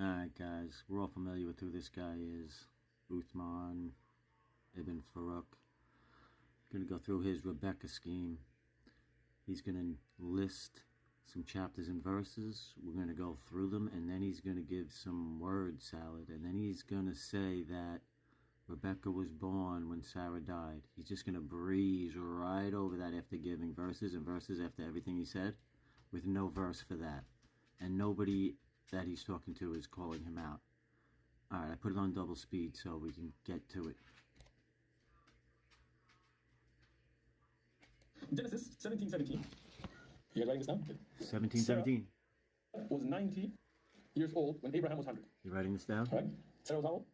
Alright guys, we're all familiar with who this guy is. Uthman ibn Farouk. Gonna go through his Rebecca scheme. He's gonna list some chapters and verses. We're gonna go through them, and then he's gonna give some word salad, and then he's gonna say that Rebecca was born when Sarah died. He's just gonna breeze right over that after giving verses and verses after everything he said, with no verse for that. And nobody that he's talking to is calling him out. Alright, I put it on double speed so we can get to it. Genesis 17:17. You're writing this down? 17:17. Sarah was 90 years old when Abraham was 100. You writing this down? Right? Sarah was how old?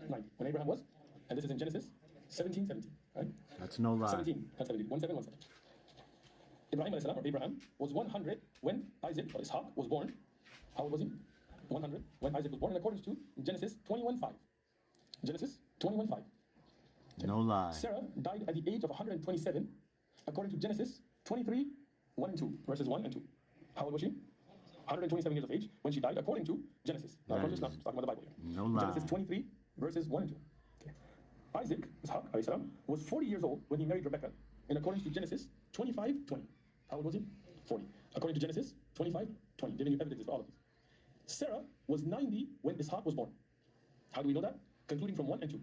90. When Abraham was? And this is in Genesis 17:17. Right? That's no lie. 17, not 17. 17. Abraham was 100 when Isaac, or Ishaq, was born. How old was he? 100 when Isaac was born, in accordance to Genesis 21:5. Genesis 21:5. No lie. Sarah died at the age of 127, according to Genesis 23:1 and 2, verses 1 and 2. How old was she? 127 years of age when she died, according to Genesis. Not according to Islam, talking about the Bible here. No lie. Genesis 23, verses 1 and 2. Okay. Isaac, Ishaq, alayhi salam, was 40 years old when he married Rebecca, in accordance to Genesis 25:20. How old was he? 40. According to Genesis 25:20, giving you evidences for all of these. Sarah was 90 when Ishaq was born. How do we know that? Concluding from 1 and 2.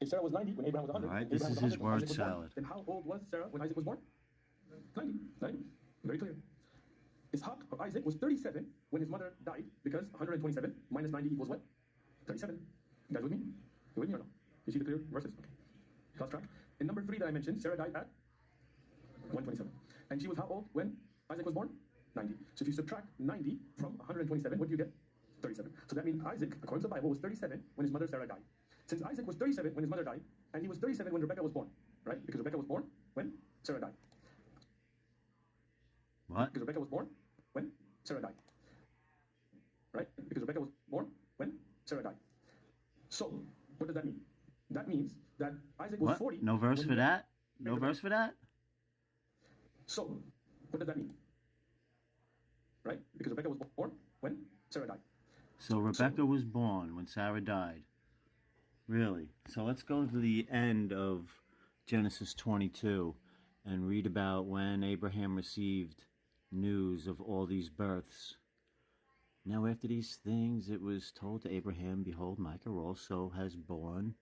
If Sarah was 90 when Abraham was 100, all right, this is his word salad. Then how old was Sarah when Isaac was born? 90. Very clear. Ishaq, or Isaac, was 37 when his mother died, because 127 minus 90 equals what? 37. You guys with me? You with me or no? You see the clear verses? Okay. Lost track. In number 3 that I mentioned, Sarah died at 127. And she was how old when Isaac was born? 90. So if you subtract 90 from 127, what do you get? 37. So that means Isaac, according to the Bible, was 37 when his mother Sarah died. Since Isaac was 37 when his mother died, and he was 37 when Rebecca was born, right? Because Rebecca was born when Sarah died. What? Because Rebecca was born when Sarah died. Right? Because Rebecca was born when Sarah died. So, what does that mean? That means that Isaac was What? 40. No verse for that? No verse for that? So, what does that mean? Right? Because Rebecca was born when Sarah died. So Rebecca was born when Sarah died. Really? So let's go to the end of Genesis 22 and read about when Abraham received news of all these births. Now after these things it was told to Abraham, behold, makr also has borne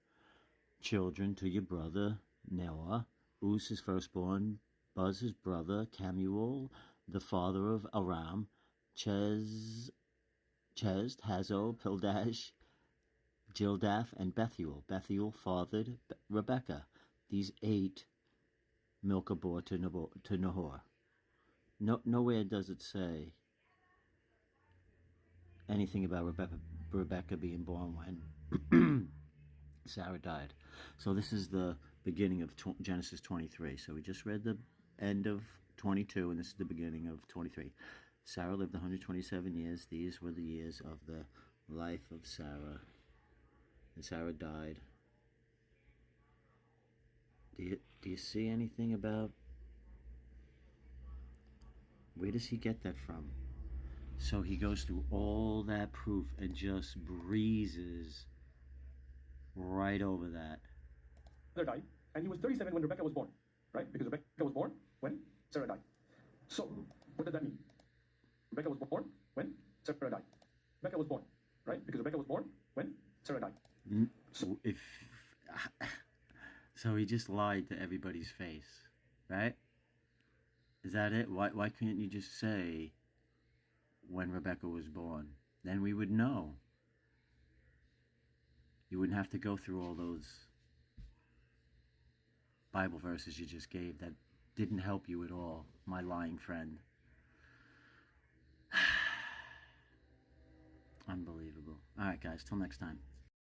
children to your brother Noah, Uz his firstborn, Buz his brother, Kemuel the father of Aram, Chez, Hazo, Pildash, Jildaph, and Bethuel. Bethuel fathered Rebekah. These 8 Milcah bore to Nahor. Nowhere does it say anything about Rebecca being born when Sarah died. So this is the beginning of Genesis 23. So we just read the end of 22, and this is the beginning of 23. Sarah lived 127 years. These were the years of the life of Sarah. And Sarah died. Do you see anything about... Where does he get that from? So he goes through all that proof and just breezes right over that. Died, and he was 37 when Rebecca was born, right? Because Rebecca was born when Sarah died. So, what does that mean? Rebecca was born when Sarah died. Rebecca was born, right? Because Rebecca was born when Sarah died. So he just lied to everybody's face, right? Is that it? Why can't you just say when Rebecca was born? Then we would know. You wouldn't have to go through all those Bible verses you just gave that didn't help you at all, my lying friend. Unbelievable. All right, guys, till next time.